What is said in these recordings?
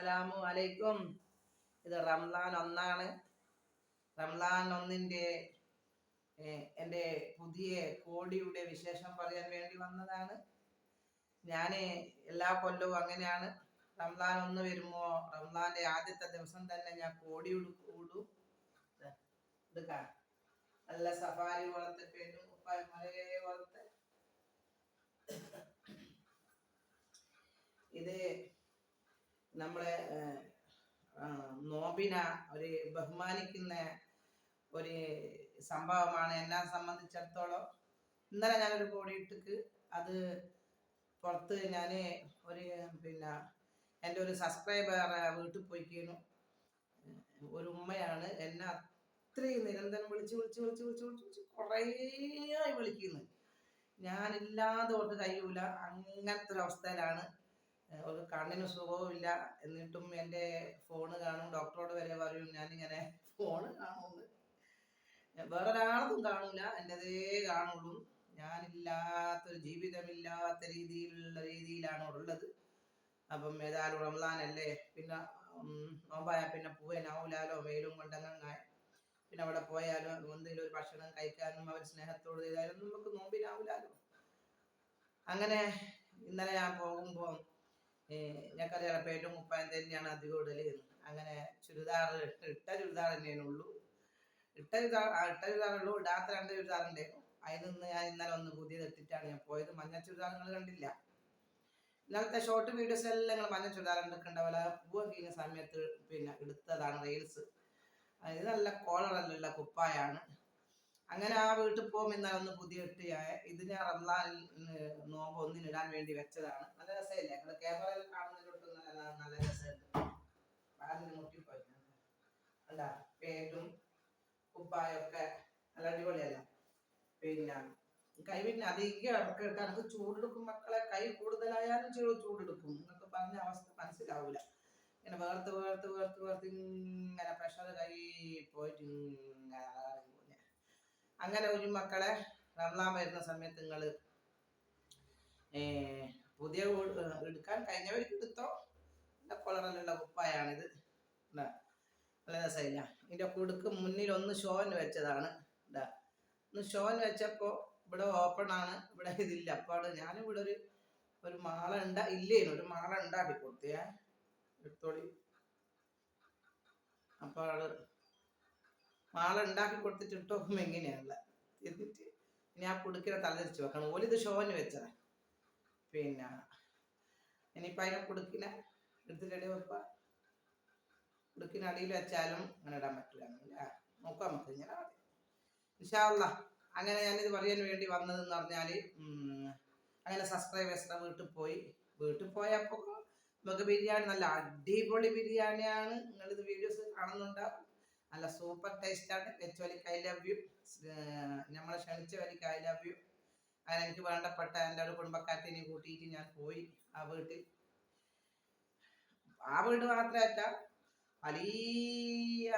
അസ്സലാമു അലൈക്കും. ഇത് റംലാൻ ഒന്നാണ്. റംലാൻ ഒന്നിൻ്റെ എൻ്റെ പുതിയ കോടിയുടെ വിശേഷം പറയാൻ വേണ്ടി വന്നതാണ്. ഞാൻ എല്ലാ കൊല്ലവും അങ്ങനെയാണ്. റംലാൻ ഒന്ന് വരുമ്പോൾ റംലാൻ്റെ ആദ്യത്തെ ദിവസം തന്നെ ഞാൻ കോടി ഇടും. എടുക്കാം നല്ല സഫാരി പോലത്തെ പെണ്ണും മലയെ പോലത്തെ ഇത് നമ്മളെ നോബിന ഒരു ബഹുമാനിക്കുന്ന ഒരു സംഭവമാണ് എന്നെ സംബന്ധിച്ചിടത്തോളം. ഇന്നലെ ഞാനൊരു കോടിയിട്ടിക്ക് അത് പുറത്ത് ഞാൻ ഒരു എൻ്റെ ഒരു സബ്സ്ക്രൈബർ വീട്ടിൽ പോയിക്കുന്നു. ഒരു ഉമ്മയാണ് എന്നെ അത്രയും നിരന്തരം വിളിച്ച് കുറേ ആയി വിളിക്കുന്നു. ഞാനില്ലാതെ അവർക്ക് കഴിയൂല. അങ്ങനത്തെ ഒരു അവസ്ഥയിലാണ്. ഒരു കണ്ണിന് സുഖവുമില്ല. എന്നിട്ടും എൻ്റെ ഫോണ് കാണും. ഡോക്ടറോട് വരെ പറയും ഞാനിങ്ങനെ ഫോണ് കാണുമെന്ന്. വേറൊരാളതും കാണൂല, എൻ്റെതേ കാണുള്ളൂ. ഞാനില്ലാത്തൊരു ജീവിതമില്ലാത്ത രീതിയിലാണ് ഉള്ളത്. അപ്പം ഏതായാലും റംലാനല്ലേ, പിന്നെ നോമ്പായ പിന്നെ പോവാനാവൂലാലോ. വെയിലും കൊണ്ടങ്ങായ പിന്നെ അവിടെ പോയാലും എന്തെങ്കിലും ഒരു ഭക്ഷണം കഴിക്കാനും അവർ സ്നേഹത്തോട് ചെയ്താലും നമുക്ക് നോമ്പിനാവൂലാലോ. അങ്ങനെ ഇന്നലെ ഞാൻ പോകുമ്പോൾ ഞങ്ങൾക്കറിയാം പേരും കുപ്പായം തന്നെയാണ് അധികം ഇടല്. അങ്ങനെ ഇട്ട ചുരിദാർ തന്നെയാണുള്ളൂ. ഇട്ട ചുരിദാറുള്ളൂ. ഇടാത്ത 2 ചുരിദാറുണ്ടായിരുന്നു. അതിൽ നിന്ന് ഞാൻ ഇന്നലെ ഒന്ന് പുതിയത് ഇട്ടിട്ടാണ് ഞാൻ പോയത്. മഞ്ഞ ചുരിദാർ നിങ്ങൾ കണ്ടില്ല. ഇന്നലത്തെ ഷോർട്ട് വീഡിയോസ് എല്ലാം നിങ്ങൾ മഞ്ഞ ചുരിദാർ കണ്ടാവില്ല. പൂവ് കഴിഞ്ഞ സമയത്ത് എടുത്തതാണ് റീൽസ്. ഇത് നല്ല കോളറല്ലുള്ള കുപ്പായാണ്. അങ്ങനെ ആ വീട്ടിൽ പോകുമ്പോൾ ഇന്നലെ ഒന്ന് പുതിയ ഇട്ട് ഇത് ഞാൻ റംലാൻ നോമ്പ് ഒന്നിനിടാൻ വേണ്ടി വെച്ചതാണ്. നല്ല രസമില്ലേ? നിങ്ങൾ ക്യാമറയിൽ കാണുന്നതിലോട്ട് നല്ല രസമുണ്ട്. ബാലിന് മുട്ടിപ്പോയി അല്ല, പേരും കുപ്പായൊക്കെ നല്ല അടിപൊളിയല്ല. കൈ അധികം ഇറക്കിട്ട് എനിക്ക് ചൂടെടുക്കും മക്കളെ. കൈ കൂടുതലായാലും ചൂടെടുക്കും. നിങ്ങൾക്ക് പറഞ്ഞ അവസ്ഥ മനസ്സിലാവൂല. ഇങ്ങനെ വേർത്ത് ഇങ്ങനെ പ്രഷർ കൈ പോയിട്ട് ഇങ്ങനെ അങ്ങനെ ഒരു മക്കളെ റംലാൻ വരുന്ന സമയത്ത് നിങ്ങൾ പുതിയ എടുക്കാൻ കഴിഞ്ഞവർക്ക് എടുത്തോ. നല്ല കൊളറിലുള്ള കുപ്പായാണിത്. നല്ല രസമില്ല. ഇതിൻ്റെ കുടുക്ക് മുന്നിൽ ഒന്ന് ഷോന് വെച്ചതാണ്. ഒന്ന് ഷോന് വെച്ചപ്പോൾ ഇവിടെ ഓപ്പൺ ആണ്, ഇവിടെ ഇതില്ല. അപ്പോൾ ഞാനിവിടെ ഒരു മാള ഒരു മാള ഉണ്ടാക്കി കൊടുത്തേ എടുത്തോളി. അപ്പോൾ മാള ഉണ്ടാക്കി കൊടുത്തിട്ട് ഇട്ട് നോക്കുമ്പോൾ എങ്ങനെയാണല്ല എന്നിട്ട് ഇനി ആ കുടുക്കിനെ തലതിരിച്ച് വെക്കണം. ഓലിത് ഷോന് വെച്ചതാ. ഇനിയിപ്പോൾ അതിനെ കുടുക്കിനെ എടുത്തിട്ട് വെക്കുക. കുടുക്കിന് അടിയിൽ വെച്ചാലും അങ്ങനെ ഇടാൻ പറ്റില്ല. നോക്കാം നമുക്ക് ഇങ്ങനെ ഇൻഷാ അല്ലാഹ്. അങ്ങനെ ഞാനിത് പറയാൻ വേണ്ടി വന്നതെന്ന് പറഞ്ഞാൽ അങ്ങനെ സബ്സ്ക്രൈബേഴ്സിനെ വീട്ടിൽ പോയപ്പോൾ നമുക്ക് ബിരിയാണി നല്ല അടിപൊളി ബിരിയാണിയാണ്. നിങ്ങളിത് വീഡിയോസ് കാണുന്നുണ്ടാവും. നല്ല സൂപ്പർ ടേസ്റ്റാണ്. വെച്ചോലിക്ക് ഐ ലവ് യു. നമ്മളെ ക്ഷണിച്ചവർക്ക് ഐ ലവ് യു. അങ്ങനെ എനിക്ക് വേണ്ടപ്പെട്ട എൻ്റെ ഒരു കുടുംബക്കാരത്തിനെ കൂട്ടിയിട്ട് ഞാൻ പോയി ആ വീട്ടിൽ. ആ വീട് മാത്രമല്ല, വലിയ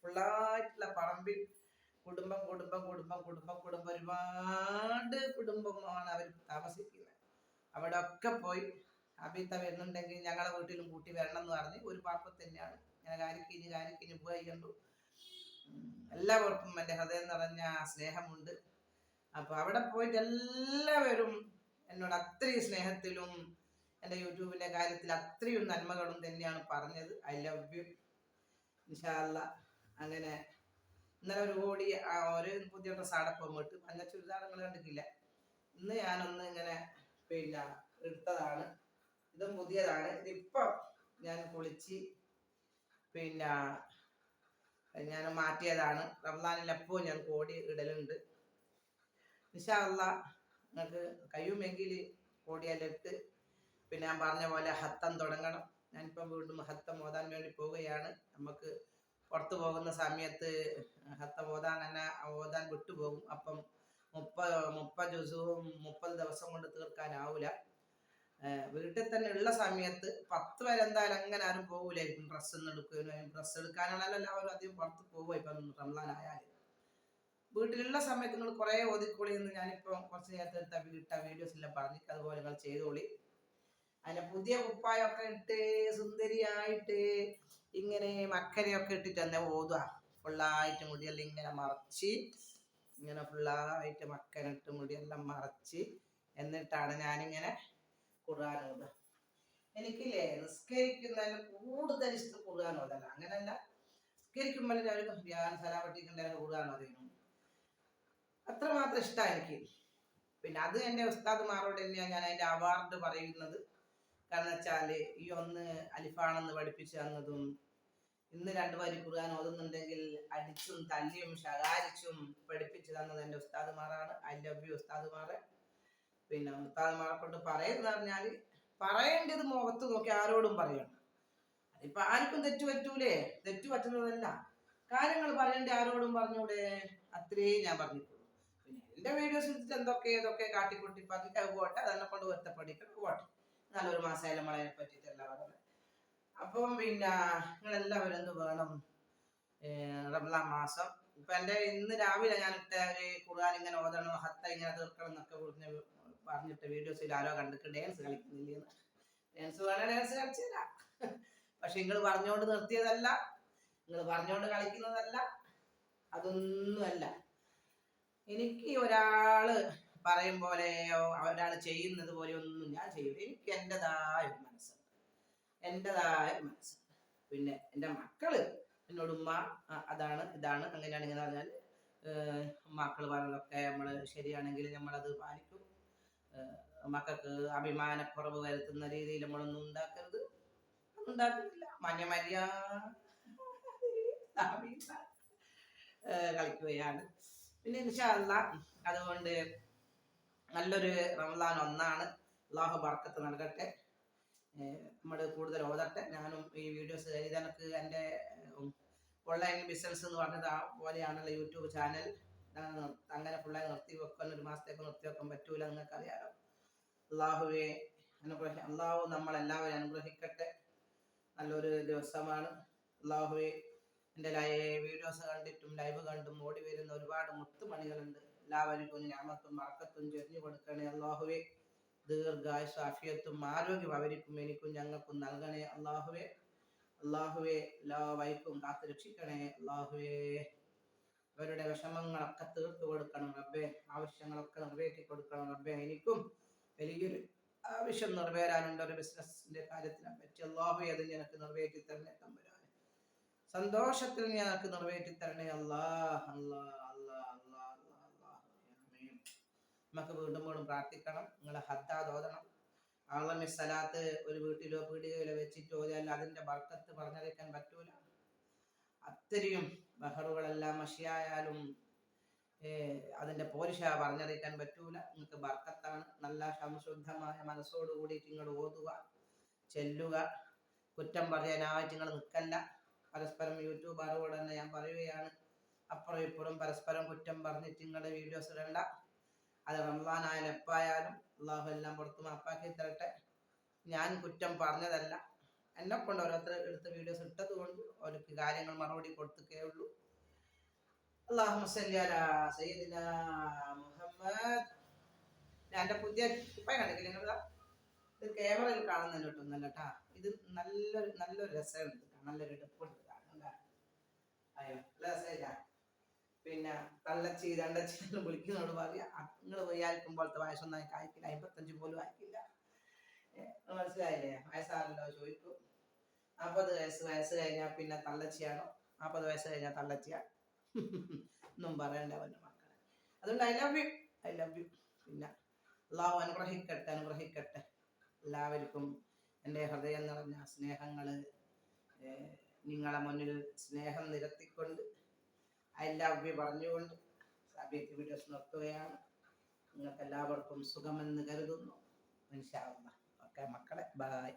ഫുള്ളായിട്ടുള്ള പറമ്പിൽ കുടുംബം ഒരുപാട് കുടുംബമാണ് അവർ താമസിക്കുന്നത്. അവിടെ ഒക്കെ പോയി അബീത്ത വരുന്നുണ്ടെങ്കിൽ ഞങ്ങളെ വീട്ടിലും കൂട്ടി വരണം എന്ന് പറഞ്ഞ് ഒരു പാർപ്പം തന്നെയാണ്. ഞാൻ കാരിക്കിഞ്ഞ് പോയി കണ്ടു. എല്ലാവർക്കും എൻ്റെ ഹൃദയം നിറഞ്ഞ സ്നേഹമുണ്ട്. അപ്പോൾ അവിടെ പോയിട്ട് എല്ലാവരും എന്നോട് അത്രയും സ്നേഹത്തിലും എൻ്റെ യൂട്യൂബിൻ്റെ കാര്യത്തിൽ അത്രയും നന്മകളും തന്നെയാണ് പറഞ്ഞത്. ഐ ലവ് യു ഇൻഷാ അല്ലാഹ്. അങ്ങനെ ഇന്നലെ ഒരു കോടി ഒരു പുതിയ ഡ്രസ്സ് ആടെ പോയിട്ട് മഞ്ഞ ചുരിദാർ നിങ്ങൾ കണ്ടിട്ടില്ല. ഇന്ന് ഞാനൊന്ന് ഇങ്ങനെ എടുത്തതാണ്. ഇതും പുതിയതാണ്. ഇതിപ്പം ഞാൻ കുളിച്ച് ഞാൻ മാറ്റിയതാണ്. റംലാനിൽ എപ്പോൾ ഞാൻ കോടി ഇടലുണ്ട്. ഇൻഷാ അല്ലാഹ് നിങ്ങൾക്ക് കഴിയുമെങ്കിൽ കോടിയെല്ലാം ഇട്ട് ഞാൻ പറഞ്ഞ പോലെ ഹത്തം തുടങ്ങണം. ഞാനിപ്പം വീണ്ടും ഹത്തം ഓതാൻ വേണ്ടി പോവുകയാണ്. നമുക്ക് പുറത്ത് പോകുന്ന സമയത്ത് ഹത്തം ഓതാൻ വിട്ടുപോകും. അപ്പം 30 ദിവസവും 30 ദിവസം കൊണ്ട് തീർക്കാനാവൂല. വീട്ടിൽ തന്നെ ഉള്ള സമയത്ത് 10 വരെ എന്തായാലും അങ്ങനെ ആരും പോകൂലായിരിക്കും. ഡ്രസ്സ് എടുക്കാനാണല്ലോ എല്ലാവരും അധികം പുറത്ത് പോകുക. ഇപ്പം റംലാൻ ആയാലും വീട്ടിലുള്ള സമയത്ത് നിങ്ങൾ കുറേ ഓതിക്കോളി എന്ന് ഞാനിപ്പോൾ കുറച്ച് നേരത്തെ എടുത്ത വീഡിയോസ് എല്ലാം പറഞ്ഞിട്ട് അതുപോലെ നിങ്ങൾ ചെയ്തോളി. അതിനെ പുതിയ കുപ്പായൊക്കെ ഇട്ട് സുന്ദരിയായിട്ട് ഇങ്ങനെ മക്കരയൊക്കെ ഇട്ടിട്ട് തന്നെ ഓതുക. ഫുള്ളായിട്ട് മുടിയെല്ലാം ഇങ്ങനെ മറച്ച്, ഇങ്ങനെ ഫുള്ളായിട്ട് മക്കനിട്ട് മുടിയെല്ലാം മറച്ച്, എന്നിട്ടാണ് ഞാനിങ്ങനെ ഖുർആൻ ഓതുക. എനിക്കില്ലേ നിസ്കരിക്കുന്നതിന് കൂടുതൽ ഇഷ്ടം ഖുർആൻ ഓതല്ല. അങ്ങനെയല്ല, നിസ്കരിക്കുമ്പോൾ ഞാൻ സലാപട്ടിക്കുണ്ടായ ഖുർആൻ ഓതുന്നു, അത്രമാത്രം ഇഷ്ടമാണ് എനിക്ക്. പിന്നെ അത് എൻ്റെ ഉസ്താദുമാരോട് തന്നെയാണ് ഞാൻ അതിൻ്റെ അവാർഡ് പറയുന്നത്. കാരണം വെച്ചാൽ ഈ ഒന്ന് അലിഫാണെന്ന് പഠിപ്പിച്ചു തന്നതും, ഇന്ന് 2 വരി ഖുർആൻ ഓതുന്നുണ്ടെങ്കിൽ അടിച്ചും തല്ലിയും ശകാരിച്ചും പഠിപ്പിച്ചു തന്നത് എൻ്റെ ഉസ്താദുമാരാണ്. ഐ ലവ് യു ഉസ്താദുമാരെ. പിന്നെ ഉസ്താദുമാരെ കൊണ്ട് പറയുന്നത് പറഞ്ഞാൽ പറയേണ്ടത് മുഖത്ത് നോക്കി ആരോടും പറയണം. ഇപ്പൊ ആർക്കും തെറ്റു പറ്റൂലേ? തെറ്റു പറ്റുന്നതല്ല, കാര്യങ്ങൾ പറയേണ്ട ആരോടും പറഞ്ഞൂടെ? അത്രേ ഞാൻ പറഞ്ഞിട്ടുള്ളൂ. പിന്നെ എന്റെ വീഡിയോസ് എടുത്തിട്ട് ഏതൊക്കെ കാട്ടിക്കൊട്ടി പറഞ്ഞിട്ട് പോട്ടെ, അതെന്നെ കൊണ്ട് ഒറ്റപ്പടിക്കൊക്കെ പോട്ടെ. നല്ലൊരു മാസമായാലും നമ്മളതിനെ പറ്റിയിട്ടല്ല പറഞ്ഞത്. അപ്പം പിന്നെ നിങ്ങളെല്ലാവരും എന്ത് വേണം, റമളാൻ മാസം ഇപ്പൊ എന്റെ ഇന്ന് രാവിലെ ഞാൻ ഇട്ട ഒരു ഖുർആൻ ഇങ്ങനെ ഓതണം, ഹത്ത ഇങ്ങനെ തീർക്കണം എന്നൊക്കെ പറഞ്ഞിട്ട് വീഡിയോസിൽ ആരോ കണ്ടിട്ട് ഡാൻസ് കളിക്കുന്നില്ലെന്ന്. ഡാൻസ് വേണേ ഡാൻസ് കളിച്ചില്ല, പക്ഷെ നിങ്ങൾ പറഞ്ഞുകൊണ്ട് നിർത്തിയതല്ല, നിങ്ങൾ പറഞ്ഞുകൊണ്ട് കളിക്കുന്നതല്ല, അതൊന്നുമല്ല. എനിക്ക് ഒരാള് പറയും പോലെയോ ഒരാൾ ചെയ്യുന്നത് പോലെയോ ഒന്നും ഞാൻ ചെയ്യില്ല. എനിക്ക് എൻ്റെതായ ഒരു മനസ്സുണ്ട്, എൻ്റെതായ മനസ്സ്. പിന്നെ എൻ്റെ മക്കള് എന്നോട് ഉമ്മ അതാണ് ഇതാണ് അങ്ങനെയാണ് ഇങ്ങനെ പറഞ്ഞാൽ മക്കൾ പറഞ്ഞതൊക്കെ നമ്മൾ ശരിയാണെങ്കിൽ നമ്മളത് പാലിക്കും. മക്കൾക്ക് അഭിമാനക്കുറവ് വരുത്തുന്ന രീതിയിൽ നമ്മളൊന്നും ഉണ്ടാക്കരുത്, ഉണ്ടാക്കുന്നില്ല. കളിക്കുകയാണ്. പിന്നെ ഇൻഷാ അല്ലാഹ് അതുകൊണ്ട് നല്ലൊരു റമളാൻ ഒന്നാണ്. അല്ലാഹു ബർക്കത്ത് നൽകട്ടെ, നമ്മൾ കൂടുതൽ ഓതട്ടെ. ഞാനും ഈ വീഡിയോസ് ഇതെനിക്ക് എൻ്റെ ഓൺലൈൻ ബിസിനസ് എന്ന് പറഞ്ഞത് പോലെയാണല്ലോ യൂട്യൂബ് ചാനൽ. അങ്ങനെ ഫുള്ളായി നിർത്തി വെക്കാൻ, ഒരു മാസത്തേക്ക് നിർത്തി വെക്കാൻ പറ്റൂല, നിങ്ങൾക്കറിയാലോ. അള്ളാഹുവെ അള്ളാഹു നമ്മളെല്ലാവരും അനുഗ്രഹിക്കട്ടെ. നല്ലൊരു ദിവസമാണ്. അള്ളാഹുവെ എൻ്റെ വീഡിയോസ് കണ്ടിട്ടും ലൈവ് കണ്ടും ഓടി വരുന്ന ഒരുപാട് മുത്തുമണികളുണ്ട്. എല്ലാവർക്കും ഞാമത്തും മറക്കത്തും ചൊരിഞ്ഞു കൊടുക്കണേ അള്ളാഹുവെ. ദീർഘായുസ്സും ആഫിയത്തും ആരോഗ്യം അവർക്കും എനിക്കും ഞങ്ങൾക്കും നൽകണേ അള്ളാഹുവെ. അള്ളാഹുവെ എല്ലാ വൈക്കും കാത്തു രക്ഷിക്കണേ അള്ളാഹുവെ. അവരുടെ വിഷമങ്ങളൊക്കെ തീർത്തു കൊടുക്കണം റബ്ബേ, ആവശ്യങ്ങളൊക്കെ നിറവേറ്റി കൊടുക്കണം റബ്ബേ. എനിക്കും വലിയൊരു ആവശ്യം നിറവേറാനുണ്ട്, ഒരു ബിസിനസിന്റെ കാര്യത്തിനെ പറ്റി. അള്ളാഹു അത് ഞങ്ങൾക്ക് നിറവേറ്റി തരണേ തമ്പുരാനെ. സന്തോഷത്തിൽ ഞങ്ങൾക്ക് നിറവേറ്റി തരണേ അല്ലാഹ്. നമുക്ക് വീണ്ടും വീണ്ടും പ്രാർത്ഥിക്കണം. നിങ്ങളെ ഹദ്ദാദ് ഓതണം. ആളമി സലാത്ത് ഒരു വീട്ടിലോ പീടികയിലോ വെച്ചിട്ട് ഓതിയാൽ അതിന്റെ ബർക്കത്ത് പറഞ്ഞറിയിക്കാൻ പറ്റൂല. അത്രയും ബഹറുകളെല്ലാം മഷിയായാലും അതിന്റെ പോരിശ പറഞ്ഞറിയിക്കാൻ പറ്റൂല. നിങ്ങൾക്ക് ബർക്കത്താണ്. നല്ല സംശുദ്ധമായ മനസ്സോട് കൂടിയിട്ട് നിങ്ങൾ ഓതുക, ചെല്ലുക. കുറ്റം പറയാനായിട്ട് നിങ്ങൾ നിൽക്കല്ല. പരസ്പരം യൂട്യൂബ് അറിവോടെ തന്നെ ഞാൻ പറയുകയാണ്, അപ്പുറം ഇപ്പുറം പരസ്പരം കുറ്റം പറഞ്ഞിട്ട് നിങ്ങളുടെ വീഡിയോസ് ഇടണ്ട. അത് റമളാനായാലും എപ്പായാലും അള്ളാഹു എല്ലാം പുറത്ത് മാപ്പാക്കി തരട്ടെ. ഞാൻ കുറ്റം പറഞ്ഞതല്ല, എന്നെ കൊണ്ട് ഓരോരുത്തർ എടുത്ത വീഡിയോസ് ഇട്ടത് കൊണ്ട് അവർക്ക് കാര്യങ്ങൾ മറുപടി കൊടുത്തേ ഉള്ളൂ. അല്ലാഹുമ്മ സ്വല്ലി അലാ സയ്യിദിനാ മുഹമ്മദ്. ഞാൻ എൻ്റെ പുതിയ കുപ്പായ കണ്ടിട്ടില്ല നിങ്ങൾ? ഇത് ക്യാമറയിൽ കാണുന്നതിന് കിട്ടുന്നല്ല കേട്ടാ. ഇത് നല്ലൊരു രസമുണ്ട്, നല്ലൊരു എടുപ്പുണ്ട്. അയ്യോ രസമില്ല. പിന്നെ തള്ളച്ചി രണ്ടച്ചി വിളിക്കുന്നതോട് പറയാ, നിങ്ങൾ പോയാൽക്കുമ്പോഴത്തെ വയസ്സൊന്നും അയക്കില്ല, 55 പോലും അയക്കില്ല. മനസ്സിലായില്ലേ? വയസ്സാണല്ലോ ചോദിക്കും. 40 വയസ്സ് കഴിഞ്ഞാൽ പിന്നെ തള്ളച്ചിയാണോ, 40 വയസ്സ് കഴിഞ്ഞാൽ തള്ളച്ചിയാണ് ഒന്നും പറയണ്ട അവൻ്റെ മക്കളെ. അതുകൊണ്ട് ഐ ലവ് യു. പിന്നെ അള്ളാഹു അനുഗ്രഹിക്കട്ടെ എല്ലാവർക്കും. എൻ്റെ ഹൃദയം നിറഞ്ഞ സ്നേഹങ്ങൾ നിങ്ങളെ മുന്നിൽ സ്നേഹം നിരത്തിക്കൊണ്ട് ഐ ലവ് യു പറഞ്ഞുകൊണ്ട് സാബിയത്ത് വീഡിയോസ് നിർത്തുകയാണ്. നിങ്ങൾക്ക് എല്ലാവർക്കും സുഖമെന്ന് കരുതുന്നു. ഇൻഷാ അല്ലാഹ്. ഓക്കെ മക്കളെ, ബൈ.